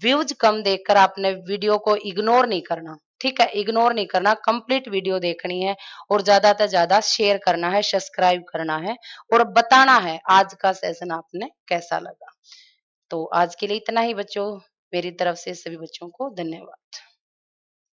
व्यूज कम देखकर आपने वीडियो को इग्नोर नहीं करना। ठीक है, इग्नोर नहीं करना, कंप्लीट वीडियो देखनी है और ज्यादा से ज्यादा शेयर करना है, सब्सक्राइब करना है और बताना है आज का सेशन आपने कैसा लगा। तो आज के लिए इतना ही बच्चों, मेरी तरफ से सभी बच्चों को धन्यवाद।